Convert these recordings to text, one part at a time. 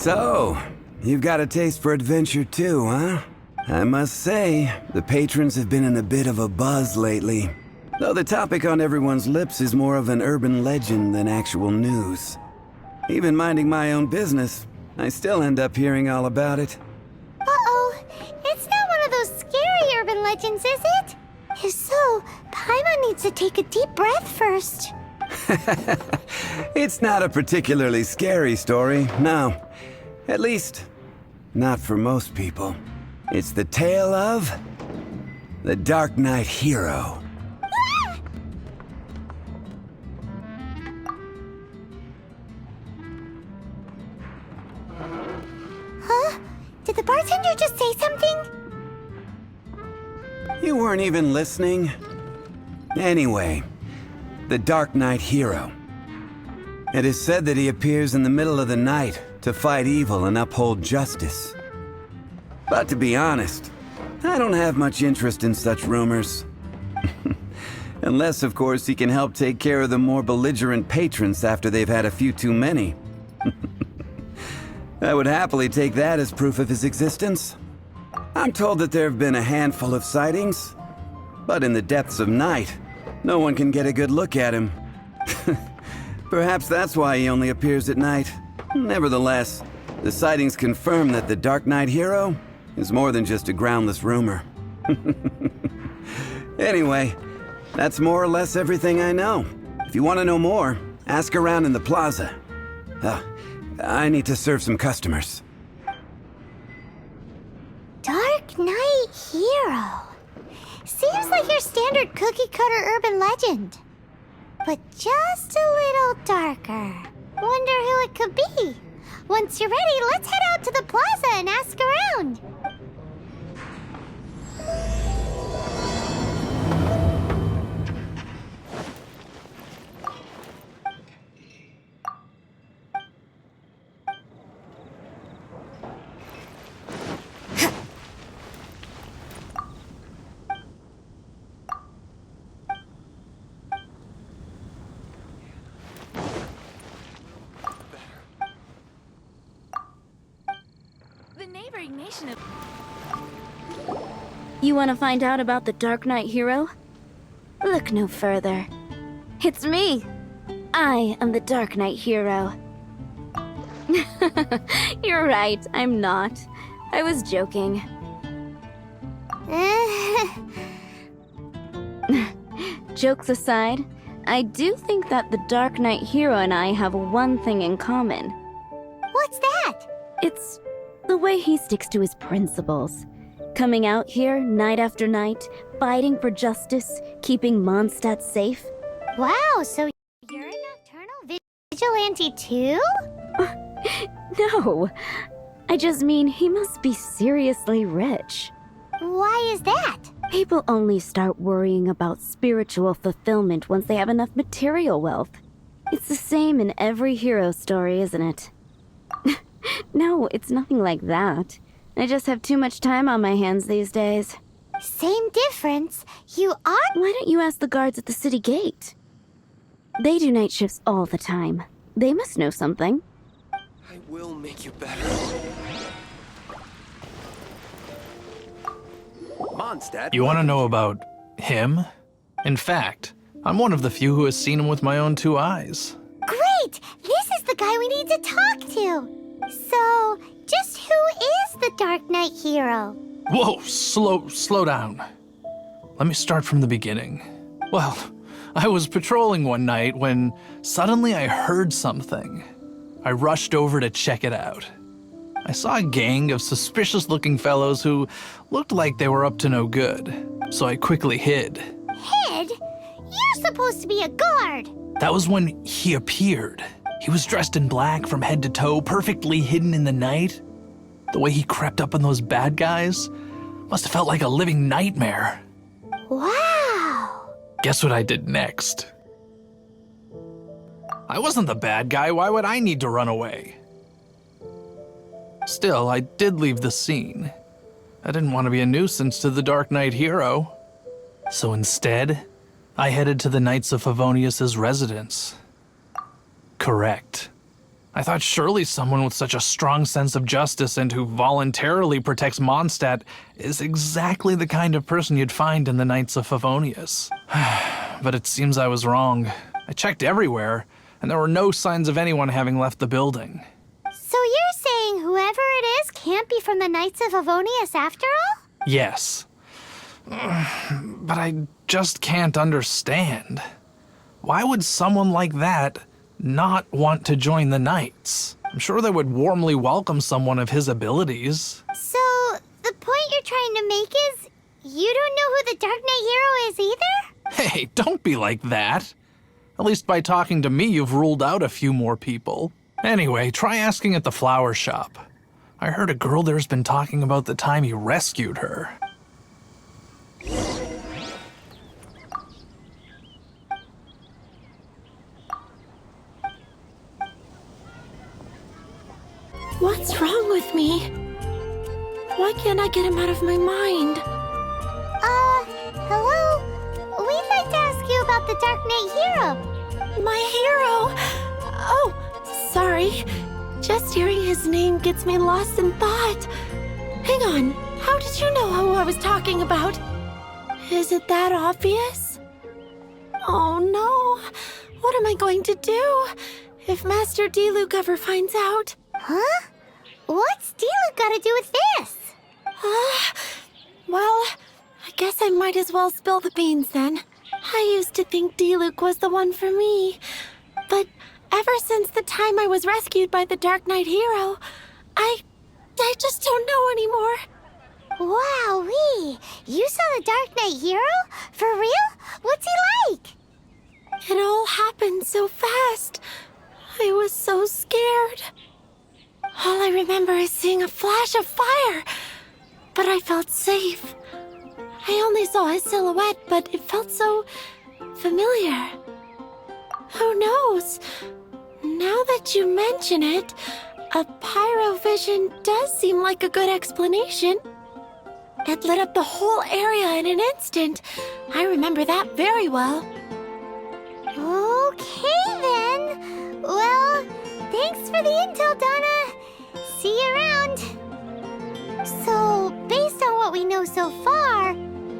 So, you've got a taste for adventure too, huh? I must say, the patrons have been in a bit of a buzz lately. Though the topic on everyone's lips is more of an urban legend than actual news. Even minding my own business, I still end up hearing all about it. Uh-oh. It's not one of those scary urban legends, is it? If so, Paimon needs to take a deep breath first. It's not a particularly scary story, no. At least, not for most people. It's the tale of the Darknight Hero. Huh? Did the bartender just say something? You weren't even listening. Anyway, the Darknight Hero. It is said that he appears in the middle of the night to fight evil and uphold justice. But to be honest, I don't have much interest in such rumors. Unless, of course, he can help take care of the more belligerent patrons after they've had a few too many. I would happily take that as proof of his existence. I'm told that there have been a handful of sightings, but in the depths of night, no one can get a good look at him. Perhaps that's why he only appears at night. Nevertheless, the sightings confirm that the Darknight Hero is more than just a groundless rumor. Anyway, that's more or less everything I know. If you want to know more, ask around in the plaza. I need to serve some customers. Darknight Hero. Seems like your standard cookie-cutter urban legend. But just a little darker. Wonder who it could be. Once you're ready, let's head out to the plaza and ask around. You want to find out about the Darknight Hero? Look no further. It's me! I am the Darknight Hero. You're right, I'm not. I was joking. Jokes aside, I do think that the Darknight Hero and I have one thing in common. What's that? It's the way he sticks to his principles. Coming out here night after night, fighting for justice, keeping Mondstadt safe. Wow, so you're a nocturnal vigilante too? No, I just mean he must be seriously rich. Why is that? People only start worrying about spiritual fulfillment once they have enough material wealth. It's the same in every hero story, isn't it? No, it's nothing like that. I just have too much time on my hands these days. Same difference. You are... Why don't you ask the guards at the city gate? They do night shifts all the time. They must know something. I will make you better. Mondstadt. You want to know about him? In fact, I'm one of the few who has seen him with my own two eyes. Great! This is the guy we need to talk to. So, just who is the Darknight Hero? Whoa, slow down. Let me start from the beginning. Well, I was patrolling one night when suddenly I heard something. I rushed over to check it out. I saw a gang of suspicious-looking fellows who looked like they were up to no good, so I quickly hid. Hid? You're supposed to be a guard. That was when he appeared. He was dressed in black from head to toe, perfectly hidden in the night. The way he crept up on those bad guys must have felt like a living nightmare. Wow. Guess what I did next? I wasn't the bad guy. Why would I need to run away? Still, I did leave the scene. I didn't want to be a nuisance to the Darknight Hero. So instead, I headed to the Knights of Favonius's residence. Correct. I thought surely someone with such a strong sense of justice and who voluntarily protects Mondstadt is exactly the kind of person you'd find in the Knights of Favonius. But it seems I was wrong. I checked everywhere, and there were no signs of anyone having left the building. So you're saying whoever it is can't be from the Knights of Favonius after all? Yes. But I just can't understand. Why would someone like that not want to join the Knights? I'm sure they would warmly welcome someone of his abilities. So, the point you're trying to make is you don't know who the Darknight Hero is either? Hey, don't be like that. At least by talking to me, you've ruled out a few more people. Anyway, try asking at the flower shop. I heard a girl there's been talking about the time you rescued her. What's wrong with me? Why can't I get him out of my mind? Hello? We'd like to ask you about the Darknight Hero. My hero! Oh, sorry. Just hearing his name gets me lost in thought. Hang on, how did you know who I was talking about? Is it that obvious? Oh no, what am I going to do if Master Diluc ever finds out? Huh? What's Diluc got to do with this? Well, I guess I might as well spill the beans then. I used to think Diluc was the one for me, but ever since the time I was rescued by the Darknight Hero, I just don't know anymore. Wowee! You saw the Darknight Hero? For real? What's he like? It all happened so fast. I was so scared. All I remember is seeing a flash of fire, but I felt safe. I only saw his silhouette, but it felt so familiar. Who knows? Now that you mention it, a pyrovision does seem like a good explanation. It lit up the whole area in an instant. I remember that very well. Okay then. Well, thanks for the intel, Donna. See you around. So, based on what we know so far,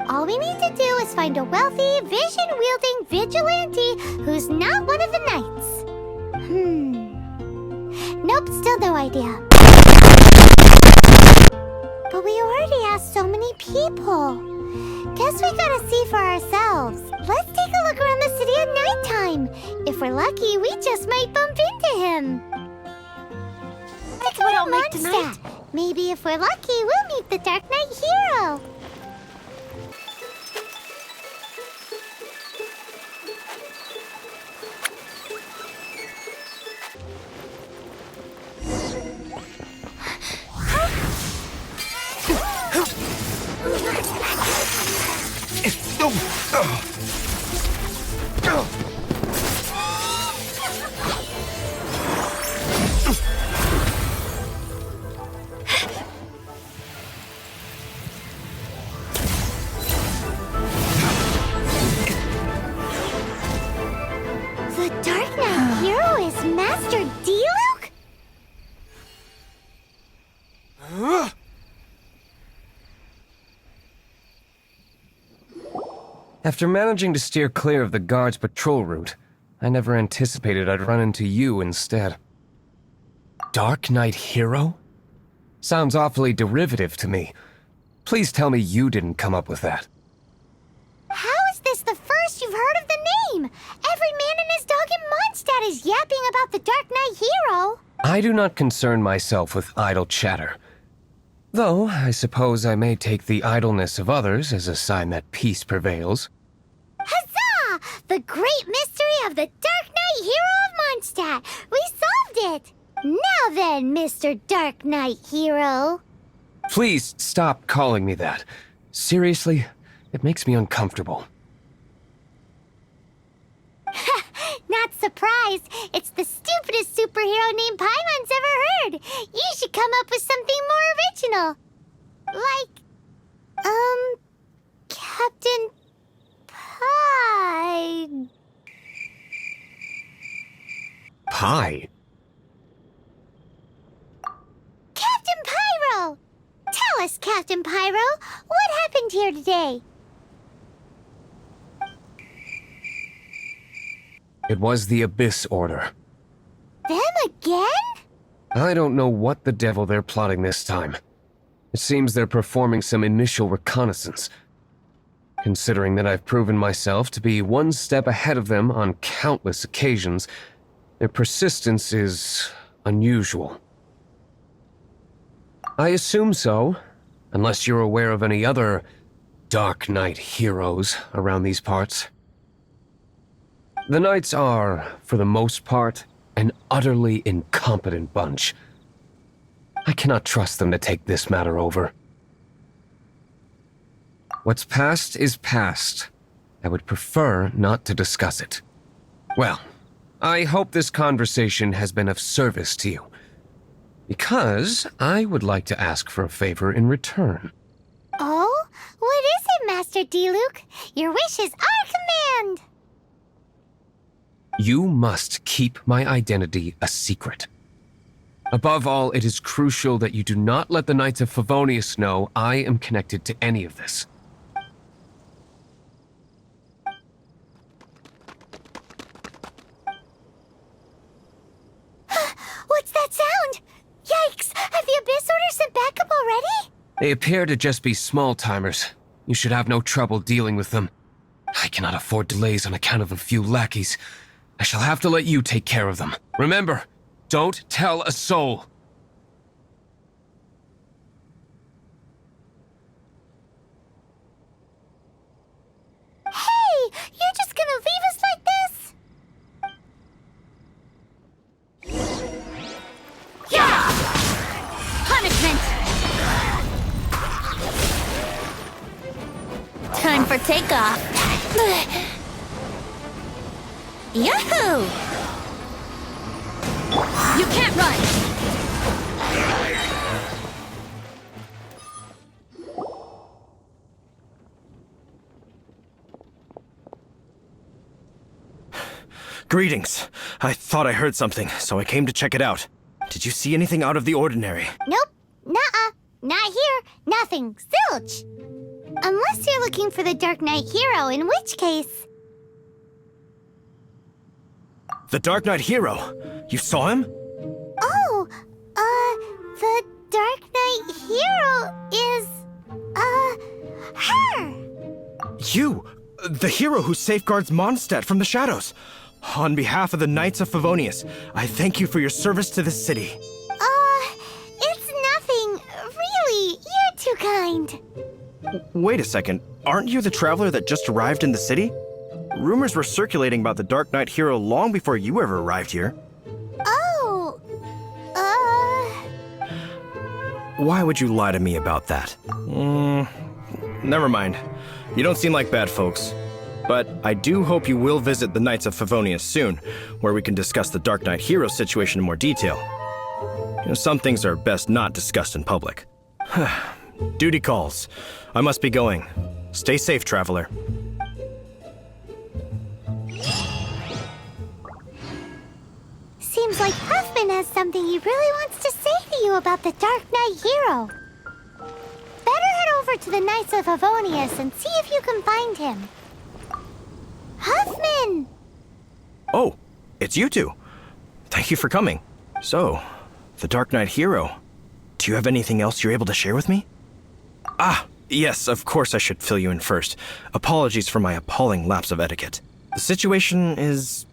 all we need to do is find a wealthy, vision-wielding vigilante who's not one of the knights. Nope, still no idea. But we already asked so many people. Guess we gotta see for ourselves. Let's take a look around the city at nighttime. If we're lucky, we just might bump into him. Let's go to make tonight. Mondstadt. Maybe if we're lucky, we'll meet the Darknight Hero. The Darknight Hero is Master Diluc? After managing to steer clear of the guard's patrol route, I never anticipated I'd run into you instead. Darknight Hero? Sounds awfully derivative to me. Please tell me you didn't come up with that. How is this the first you've heard of the name? Every man and his dog in Mondstadt is yapping about the Darknight Hero. I do not concern myself with idle chatter. Though, I suppose I may take the idleness of others as a sign that peace prevails. Huzzah! The great mystery of the Darknight Hero of Mondstadt! We solved it! Now then, Mr. Darknight Hero. Please stop calling me that. Seriously, it makes me uncomfortable. Not surprised. It's the stupidest superhero name Paimon's ever heard. You should come up with something more original. Like, Captain Pie. Pie? us, Captain Pyro. What happened here today? It was the Abyss Order. Them again? I don't know what the devil they're plotting this time. It seems they're performing some initial reconnaissance. Considering that I've proven myself to be one step ahead of them on countless occasions, their persistence is unusual. I assume so, unless you're aware of any other Darknight heroes around these parts. The Knights are, for the most part, an utterly incompetent bunch. I cannot trust them to take this matter over. What's past is past. I would prefer not to discuss it. Well, I hope this conversation has been of service to you, because I would like to ask for a favor in return. Oh? What is it, Master Diluc? Your wish is our command! You must keep my identity a secret. Above all, it is crucial that you do not let the Knights of Favonius know I am connected to any of this. What's that sound? Yikes! Have the Abyss Order sent backup already? They appear to just be small-timers. You should have no trouble dealing with them. I cannot afford delays on account of a few lackeys. I shall have to let you take care of them. Remember, don't tell a soul. Hey! You're just gonna leave us like this? Yeah! Punishment! Time for takeoff. Yahoo! You can't run! Greetings. I thought I heard something, so I came to check it out. Did you see anything out of the ordinary? Nope. Nuh-uh. Not here. Nothing. Zilch. Unless you're looking for the Darknight Hero, in which case... The Darknight Hero? You saw him? Oh, the Darknight Hero is, her! You! The hero who safeguards Mondstadt from the shadows. On behalf of the Knights of Favonius, I thank you for your service to this city. It's nothing. Really, you're too kind. Wait a second. Aren't you the traveler that just arrived in the city? Rumors were circulating about the Darknight Hero long before you ever arrived here. Oh, Why would you lie to me about that? Never mind. You don't seem like bad folks. But I do hope you will visit the Knights of Favonius soon, where we can discuss the Darknight Hero situation in more detail. You know, some things are best not discussed in public. Duty calls. I must be going. Stay safe, traveler. seems like Huffman has something he really wants to say to you about the Darknight Hero. Better head over to the Knights of Favonius and see if you can find him. Huffman! Oh, it's you two. Thank you for coming. So, the Darknight Hero. Do you have anything else you're able to share with me? Ah, yes, of course I should fill you in first. Apologies for my appalling lapse of etiquette. The situation is...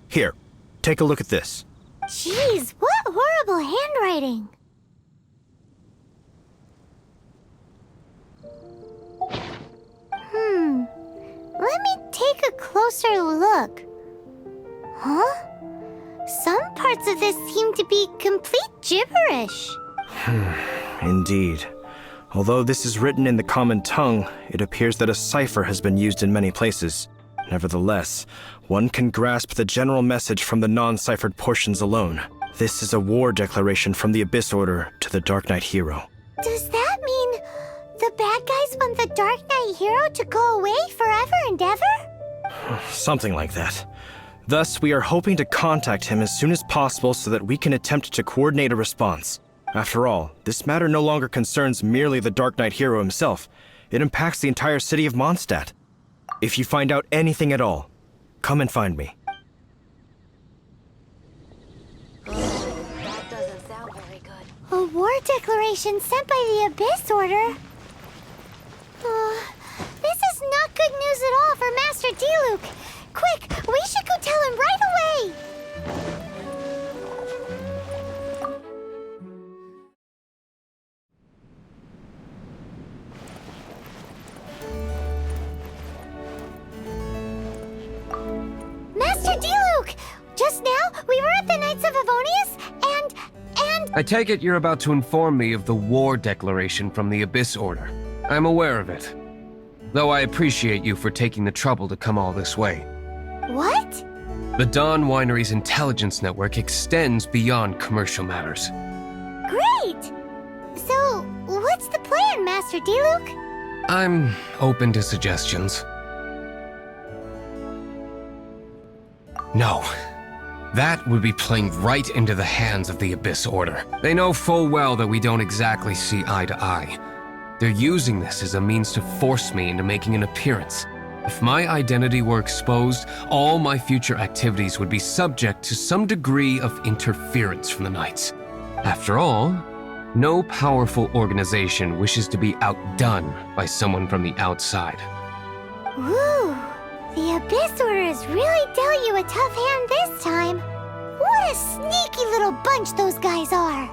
Here, take a look at this. Jeez, what horrible handwriting. Let me take a closer look. Huh? Some parts of this seem to be complete gibberish. Indeed. Although this is written in the common tongue, it appears that a cipher has been used in many places. Nevertheless, one can grasp the general message from the non-ciphered portions alone. This is a war declaration from the Abyss Order to the Darknight Hero. Does that mean the bad guys want the Darknight Hero to go away forever and ever? Something like that. Thus, we are hoping to contact him as soon as possible so that we can attempt to coordinate a response. After all, this matter no longer concerns merely the Darknight Hero himself. It impacts the entire city of Mondstadt. If you find out anything at all, come and find me. That doesn't sound very good. A war declaration sent by the Abyss Order? This is not good news at all for Master Diluc. Quick, we should go tell him right away! Master Diluc! Just now, we were at the Knights of Avonius, and... I take it you're about to inform me of the war declaration from the Abyss Order. I'm aware of it. Though I appreciate you for taking the trouble to come all this way. What? The Dawn Winery's intelligence network extends beyond commercial matters. Great! So, what's the plan, Master Diluc? I'm open to suggestions. No. That would be playing right into the hands of the Abyss Order. They know full well that we don't exactly see eye to eye. They're using this as a means to force me into making an appearance. If my identity were exposed, all my future activities would be subject to some degree of interference from the Knights. After all, no powerful organization wishes to be outdone by someone from the outside. Woo! The Abyss Order has really dealt you a tough hand this time. What a sneaky little bunch those guys are!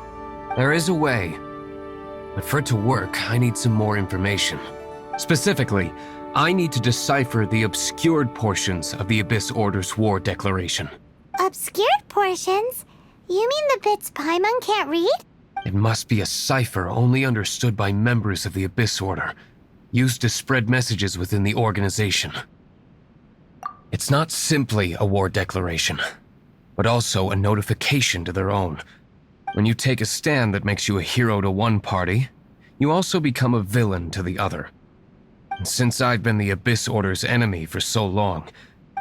There is a way. But for it to work, I need some more information. Specifically, I need to decipher the obscured portions of the Abyss Order's war declaration. Obscured portions? You mean the bits Paimon can't read? It must be a cipher only understood by members of the Abyss Order, used to spread messages within the organization. It's not simply a war declaration, but also a notification to their own. When you take a stand that makes you a hero to one party, you also become a villain to the other. And since I've been the Abyss Order's enemy for so long,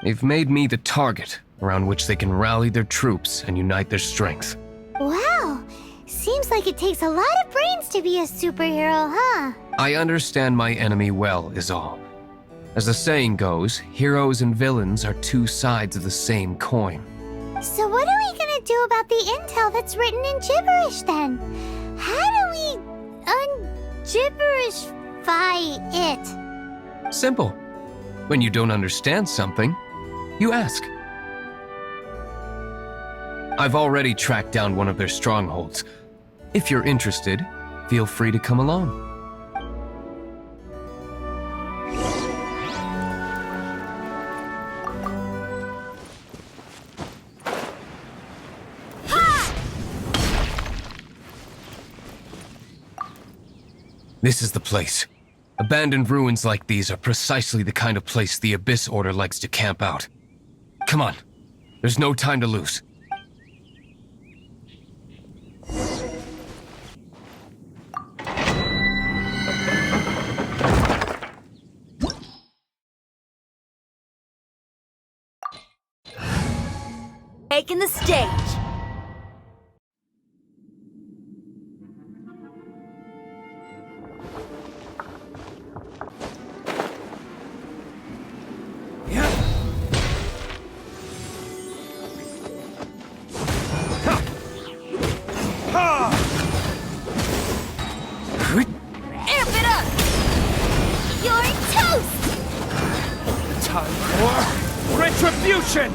they've made me the target around which they can rally their troops and unite their strength. Wow! Seems like it takes a lot of brains to be a superhero, huh? I understand my enemy well, is all. As the saying goes, heroes and villains are two sides of the same coin. So what are we gonna do about the intel that's written in gibberish then? How do we un-gibberishify it? Simple. When you don't understand something, you ask. I've already tracked down one of their strongholds. If you're interested, feel free to come along. This is the place. Abandoned ruins like these are precisely the kind of place the Abyss Order likes to camp out. Come on. There's no time to lose. Taking the stage. Amp it up! You're toast! Time for retribution!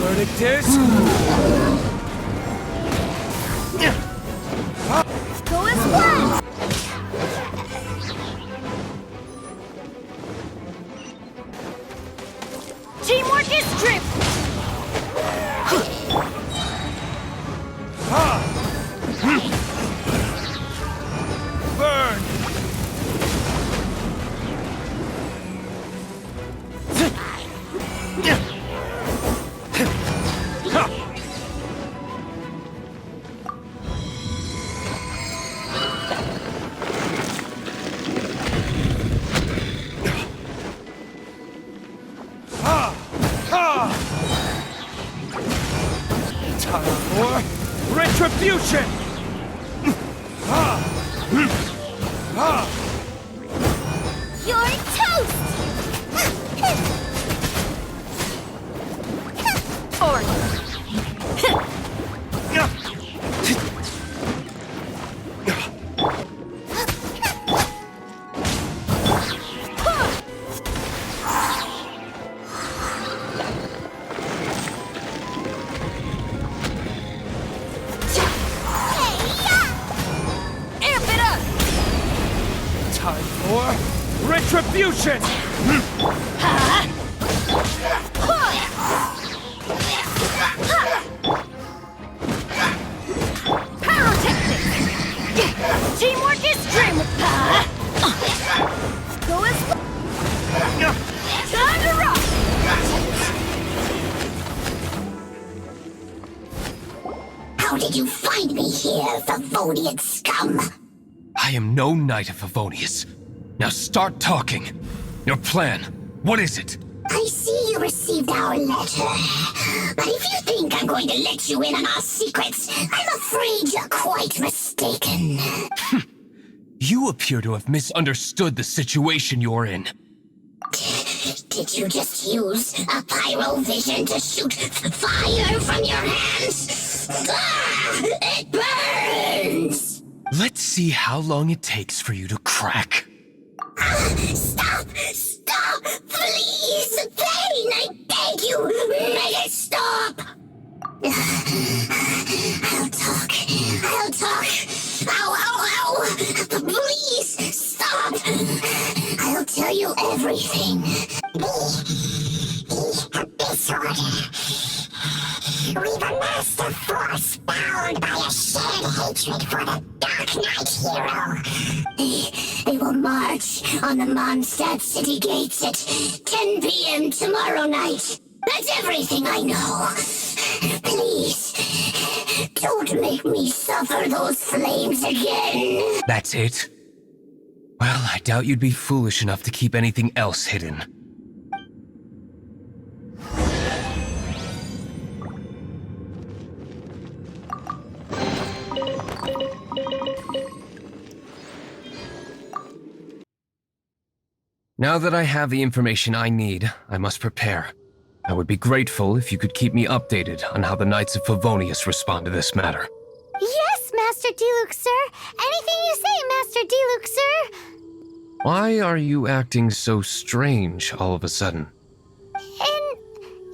Verdict is... Go as planned! Teamwork is trip! Time for retribution! Teamwork is dream. Go as time to rock. How did you find me here, Favonian scum? I am no Knight of Favonius. Now start talking. Your plan, what is it? I see you received our letter. But if you think I'm going to let you in on our secrets, I'm afraid you're quite mistaken. You appear to have misunderstood the situation you're in. Did you just use a pyrovision to shoot fire from your hands? Ah, it burns! Let's see how long it takes for you to crack. Stop! Stop! Please! Pain! I beg you! Make it stop! I'll talk. I'll talk. Ow, ow, ow! Please! Stop! I'll tell you everything. This order. We've amassed a force bound by a shared hatred for the Darknight Hero. They will march on the Mondstadt city gates at 10 p.m. tomorrow night. That's everything I know. Please, don't make me suffer those flames again. That's it? Well, I doubt you'd be foolish enough to keep anything else hidden. Now that I have the information I need, I must prepare. I would be grateful if you could keep me updated on how the Knights of Favonius respond to this matter. Yes, Master Diluc, sir. Anything you say, Master Diluc, sir. Why are you acting so strange all of a sudden? In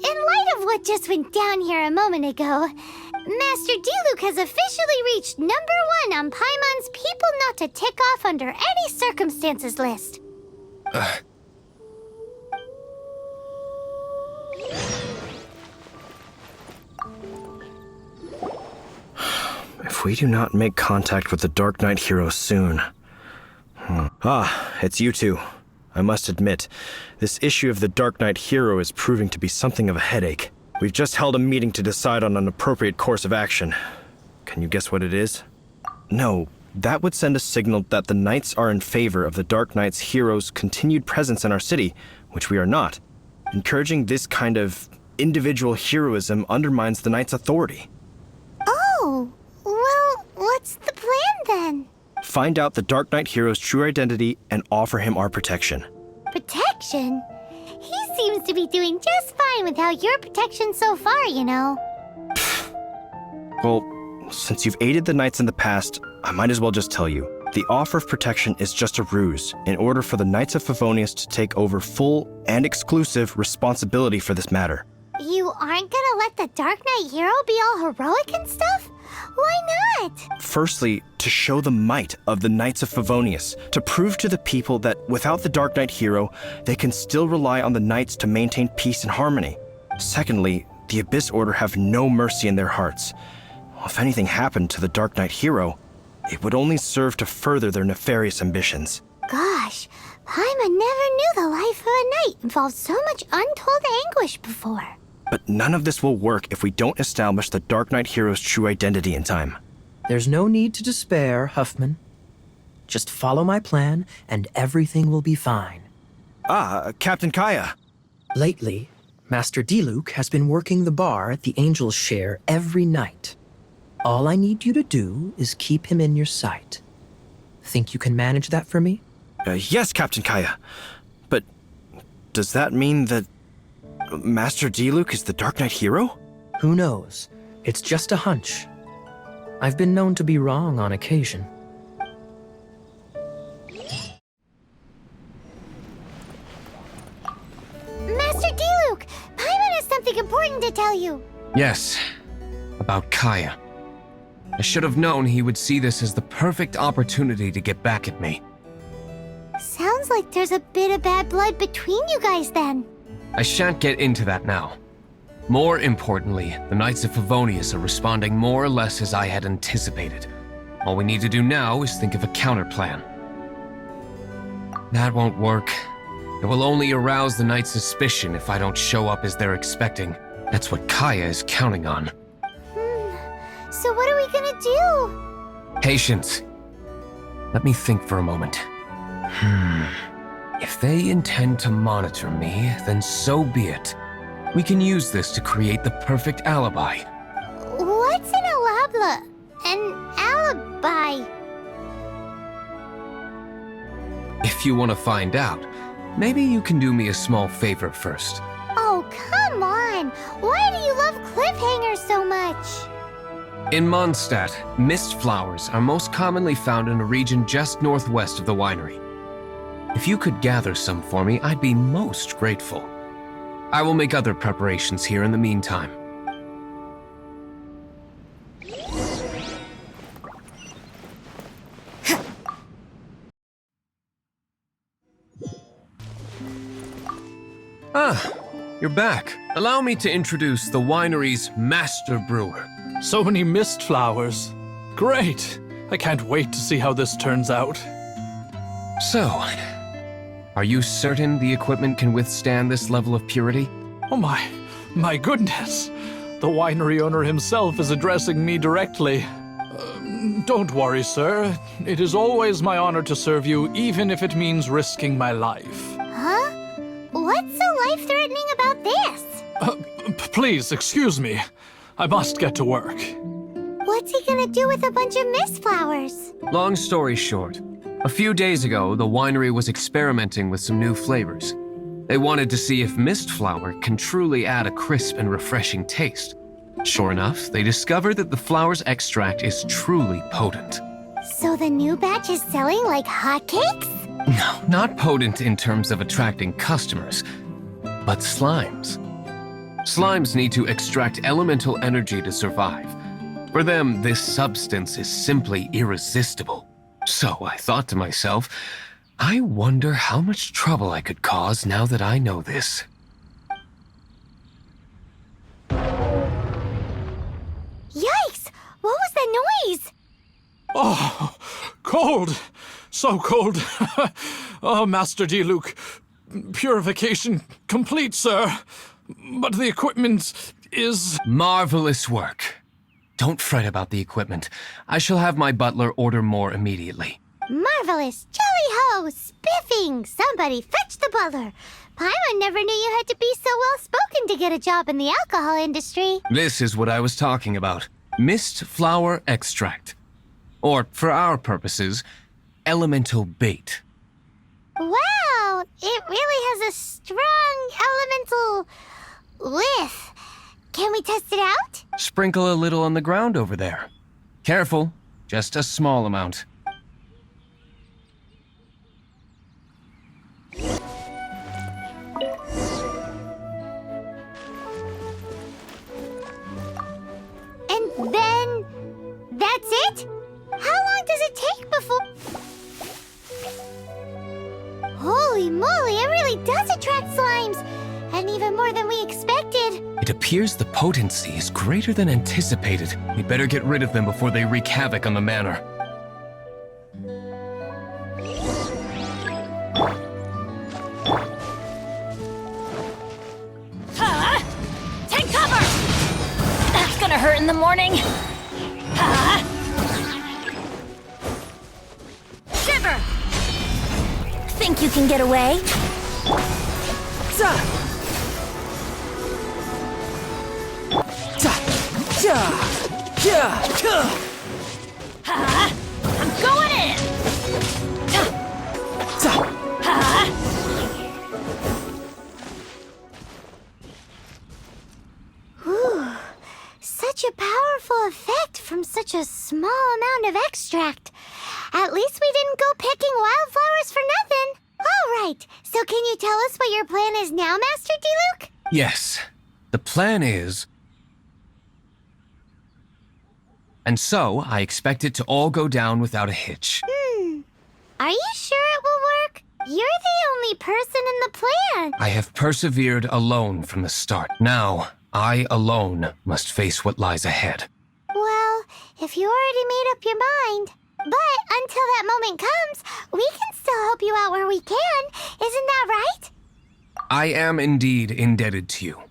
light of what just went down here a moment ago, Master Diluc has officially reached #1 on Paimon's People Not to Tick Off Under Any Circumstances list. If we do not make contact with the Darknight Hero soon... Ah, it's you two. I must admit, this issue of the Darknight Hero is proving to be something of a headache. We've just held a meeting to decide on an appropriate course of action. Can you guess what it is? No, that would send a signal that the Knights are in favor of the Darknight's Hero's continued presence in our city, which we are not. Encouraging this kind of individual heroism undermines the Knights' authority. Oh, well, what's the plan then? Find out the Darknight Hero's true identity and offer him our protection. Protection? He seems to be doing just fine without your protection so far, you know. Well, since you've aided the Knights in the past, I might as well just tell you. The offer of protection is just a ruse in order for the Knights of Favonius to take over full and exclusive responsibility for this matter. You aren't gonna let the Darknight Hero be all heroic and stuff? Why not? Firstly, to show the might of the Knights of Favonius, to prove to the people that without the Darknight Hero, they can still rely on the Knights to maintain peace and harmony. Secondly, the Abyss Order have no mercy in their hearts. If anything happened to the Darknight Hero, it would only serve to further their nefarious ambitions. Gosh, Paimon never knew the life of a knight involved so much untold anguish before. But none of this will work if we don't establish the Darknight Hero's true identity in time. There's no need to despair, Huffman. Just follow my plan, and everything will be fine. Captain Kaya. Lately, Master Diluc has been working the bar at the Angel's Share every night. All I need you to do is keep him in your sight. Think you can manage that for me? Yes, Captain Kaya. But does that mean that Master Diluc is the Darknight Hero? Who knows? It's just a hunch. I've been known to be wrong on occasion. Master Diluc, Paimon has something important to tell you. Yes, about Kaya. I should have known he would see this as the perfect opportunity to get back at me. Sounds like there's a bit of bad blood between you guys then. I shan't get into that now. More importantly, the Knights of Favonius are responding more or less as I had anticipated. All we need to do now is think of a counterplan. That won't work. It will only arouse the Knights' suspicion if I don't show up as they're expecting. That's what Kaya is counting on. So what are we gonna do? Patience. Let me think for a moment. If they intend to monitor me, then so be it. We can use this to create the perfect alibi. What's an alabla? An alibi? If you want to find out, maybe you can do me a small favor first. Oh, come on! Why do you love cliffhangers so much? In Mondstadt, mist flowers are most commonly found in a region just northwest of the winery. If you could gather some for me, I'd be most grateful. I will make other preparations here in the meantime. You're back. Allow me to introduce the winery's master brewer. So many mist flowers. Great! I can't wait to see how this turns out. So, are you certain the equipment can withstand this level of purity? Oh my goodness. The winery owner himself is addressing me directly. Don't worry, sir. It is always my honor to serve you, even if it means risking my life. Huh? What's so life-threatening about this? Please, excuse me. I must get to work. What's he gonna do with a bunch of mist flowers? Long story short, a few days ago, the winery was experimenting with some new flavors. They wanted to see if mist flower can truly add a crisp and refreshing taste. Sure enough, they discovered that the flower's extract is truly potent. So the new batch is selling like hotcakes? No, not potent in terms of attracting customers, but slimes. Slimes need to extract elemental energy to survive. For them, this substance is simply irresistible. So I thought to myself, I wonder how much trouble I could cause now that I know this. Yikes! What was that noise? Oh, cold! So cold. Oh, Master Diluc. Purification complete, sir. But the equipment is... Marvelous work. Don't fret about the equipment. I shall have my butler order more immediately. Marvelous! Jolly-ho! Spiffing! Somebody fetch the butler! Paimon never knew you had to be so well-spoken to get a job in the alcohol industry. This is what I was talking about. Mist flower extract. Or, for our purposes, elemental bait. Wow! It really has a strong elemental whiff. Can we test it out? Sprinkle a little on the ground over there. Careful, just a small amount. And then... that's it? How long does it take before... Holy moly, it really does attract slimes! And even more than we expected. It appears the potency is greater than anticipated. We'd better get rid of them before they wreak havoc on the manor. Take cover! That's gonna hurt in the morning. Shiver! Think you can get away? I'm going in! Whew. Such a powerful effect from such a small amount of extract. At least we didn't go picking wildflowers for nothing. All right, so can you tell us what your plan is now, Master Diluc? Yes, the plan is... And so, I expect it to all go down without a hitch. Are you sure it will work? You're the only person in the plan. I have persevered alone from the start. Now, I alone must face what lies ahead. Well, if you already made up your mind. But until that moment comes, we can still help you out where we can. Isn't that right? I am indeed indebted to you.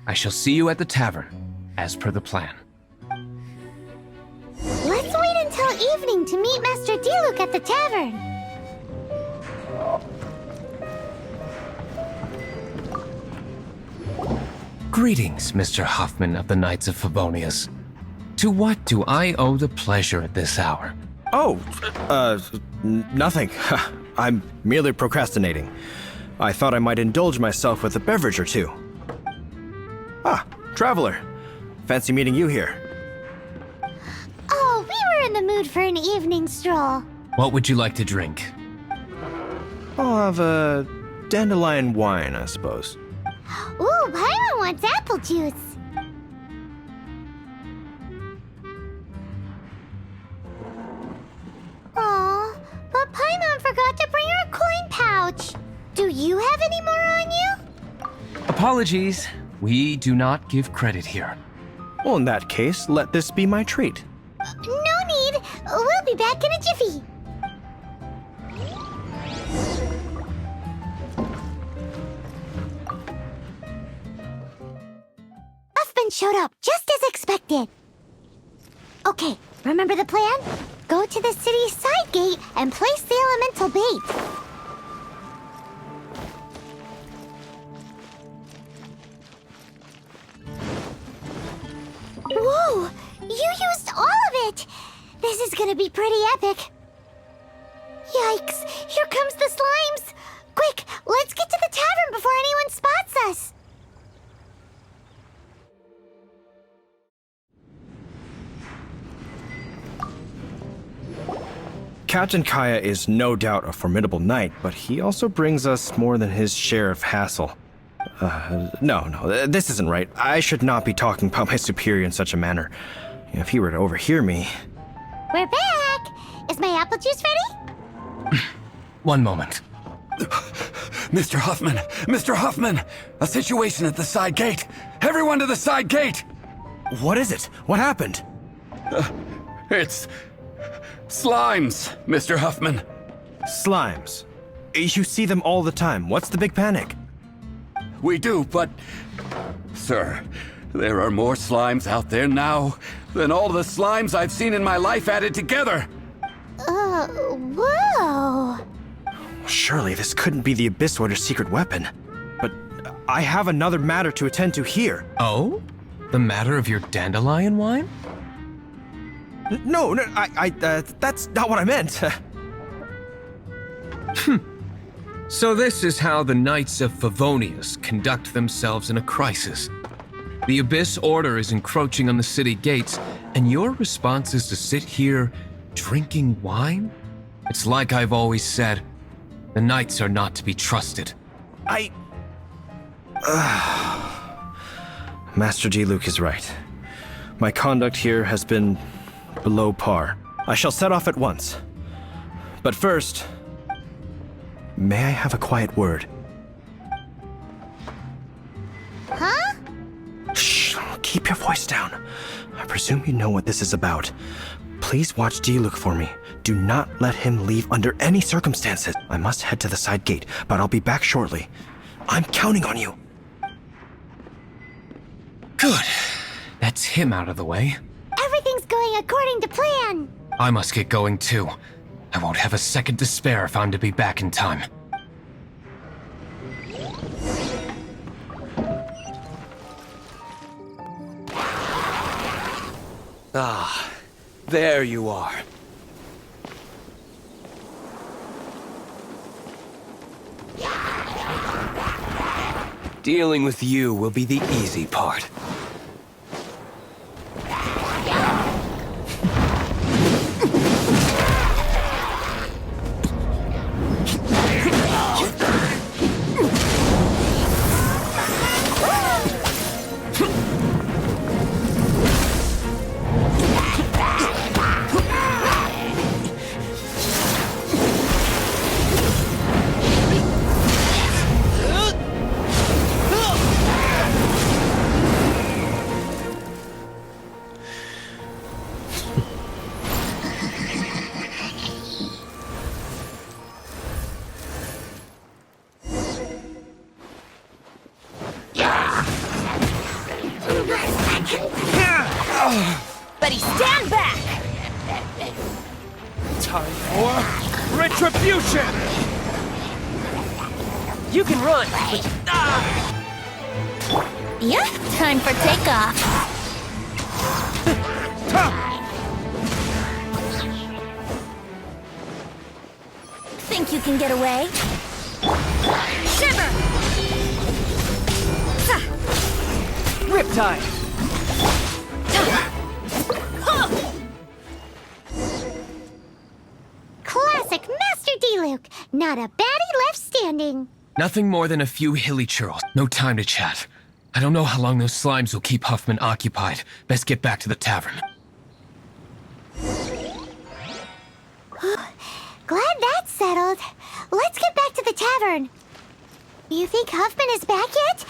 I shall see you at the tavern, as per the plan. Let's wait until evening to meet Master Diluc at the tavern. Greetings, Mr. Hoffman of the Knights of Favonius. To what do I owe the pleasure at this hour? Oh, nothing. I'm merely procrastinating. I thought I might indulge myself with a beverage or two. Ah, Traveler. Fancy meeting you here. Oh, we were in the mood for an evening stroll. What would you like to drink? I'll have a dandelion wine, I suppose. Ooh, Paimon wants apple juice. Aw, but Paimon forgot to bring her coin pouch. Do you have any more on you? Apologies. We do not give credit here. Well, in that case, let this be my treat. No need. We'll be back in a jiffy. Uffman showed up just as expected. Okay, remember the plan? Go to the city's side gate and place the elemental bait. Whoa! You used all of it! This is gonna be pretty epic. Yikes! Here comes the slimes! Quick, let's get to the tavern before anyone spots us! Captain Kaya is no doubt a formidable knight, but he also brings us more than his share of hassle. No, this isn't right. I should not be talking about my superior in such a manner. If he were to overhear me... We're back! Is my apple juice ready? One moment. Mr. Hoffman! Mr. Hoffman! A situation at the side gate! Everyone to the side gate! What is it? What happened? It's... slimes, Mr. Huffman. Slimes. You see them all the time. What's the big panic? We do, but... Sir, there are more slimes out there now than all the slimes I've seen in my life added together. Whoa. Surely this couldn't be the Abyss Order's secret weapon. But I have another matter to attend to here. Oh? The matter of your dandelion wine? No, that's not what I meant. So this is how the Knights of Favonius conduct themselves in a crisis. The Abyss Order is encroaching on the city gates, and your response is to sit here drinking wine? It's like I've always said, the Knights are not to be trusted. Master Diluc is right. My conduct here has been below par. I shall set off at once. But first, may I have a quiet word? Huh? Shh, keep your voice down. I presume you know what this is about. Please watch Diluc for me. Do not let him leave under any circumstances. I must head to the side gate, but I'll be back shortly. I'm counting on you. Good. That's him out of the way. Everything's going according to plan. I must get going too. I won't have a second to spare if I'm to be back in time. Ah, there you are. Dealing with you will be the easy part. Retribution! You can run, but Yeah, time for takeoff. Think you can get away? Shiver! Riptide! Classic Master Diluc. Not a baddie left standing. Nothing more than a few hilly churls. No time to chat. I don't know how long those slimes will keep Huffman occupied. Best get back to the tavern. Glad that's settled. Let's get back to the tavern. You think Huffman is back yet?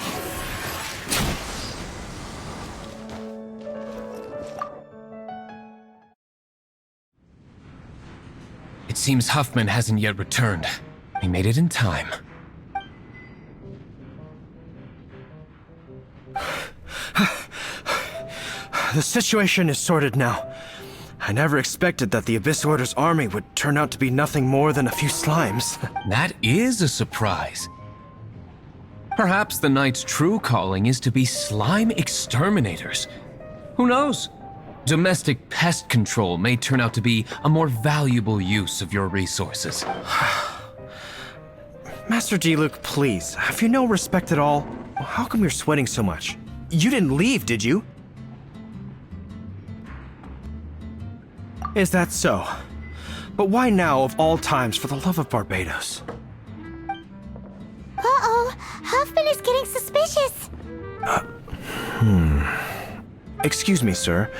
It seems Huffman hasn't yet returned. He made it in time. The situation is sorted now. I never expected that the Abyss Order's army would turn out to be nothing more than a few slimes. That is a surprise. Perhaps the Knight's true calling is to be slime exterminators. Who knows? Domestic pest control may turn out to be a more valuable use of your resources. Master Diluc, please, have you no respect at all? How come you're sweating so much? You didn't leave, did you? Is that so? But why now of all times, for the love of Barbados? Uh-oh, Huffman is getting suspicious. Excuse me, sir.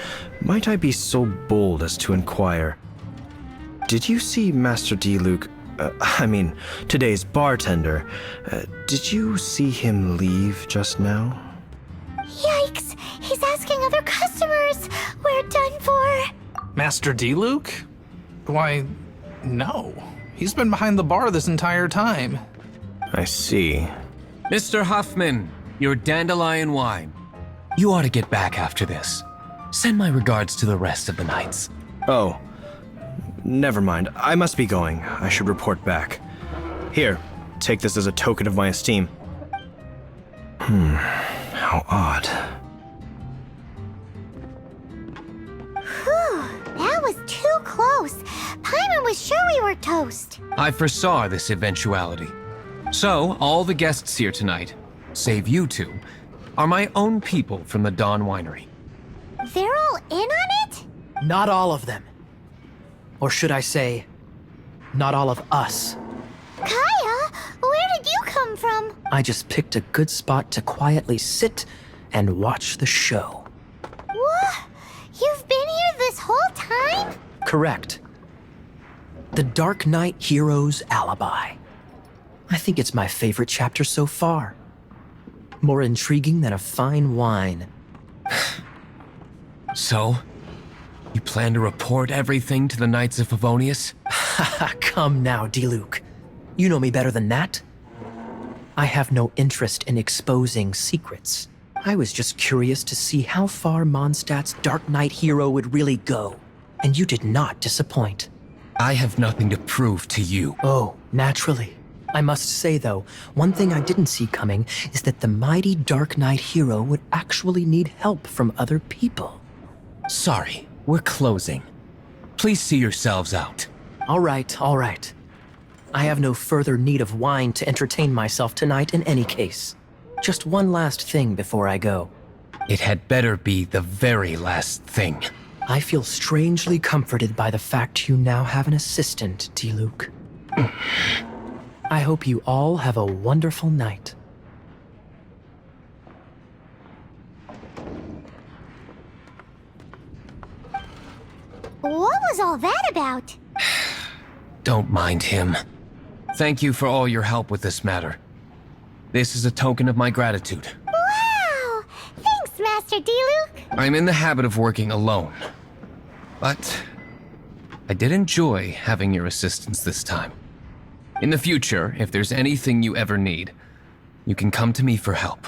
Might I be so bold as to inquire? Did you see Master Diluc, today's bartender? Did you see him leave just now? Yikes, he's asking other customers. We're done for. Master Diluc? Why, no. He's been behind the bar this entire time. I see. Mr. Huffman, your dandelion wine. You ought to get back after this. Send my regards to the rest of the knights. Oh, never mind. I must be going. I should report back. Here, take this as a token of my esteem. How odd. Whew, that was too close. Paimon was sure we were toast. I foresaw this eventuality. So, all the guests here tonight, save you two, are my own people from the Dawn Winery. They're all in on it? not all of them. Or should I say, not all of us. Kaya, where did you come from? I just picked a good spot to quietly sit and watch the show. What? You've been here this whole time? Correct. The Darknight Hero's alibi. I think it's my favorite chapter so far. More intriguing than a fine wine. So, you plan to report everything to the Knights of Favonius? Come now, Diluc. You know me better than that. I have no interest in exposing secrets. I was just curious to see how far Mondstadt's Darknight Hero would really go. And you did not disappoint. I have nothing to prove to you. Oh, naturally. I must say, though, one thing I didn't see coming is that the mighty Darknight Hero would actually need help from other people. Sorry, we're closing. Please see yourselves out. All right, all right. I have no further need of wine to entertain myself tonight in any case. Just one last thing before I go. It had better be the very last thing. I feel strangely comforted by the fact you now have an assistant, Diluc. I hope you all have a wonderful night. What was all that about? Don't mind him. Thank you for all your help with this matter. This is a token of my gratitude. Wow! Thanks, Master Diluc. I'm in the habit of working alone. But I did enjoy having your assistance this time. In the future, if there's anything you ever need, you can come to me for help.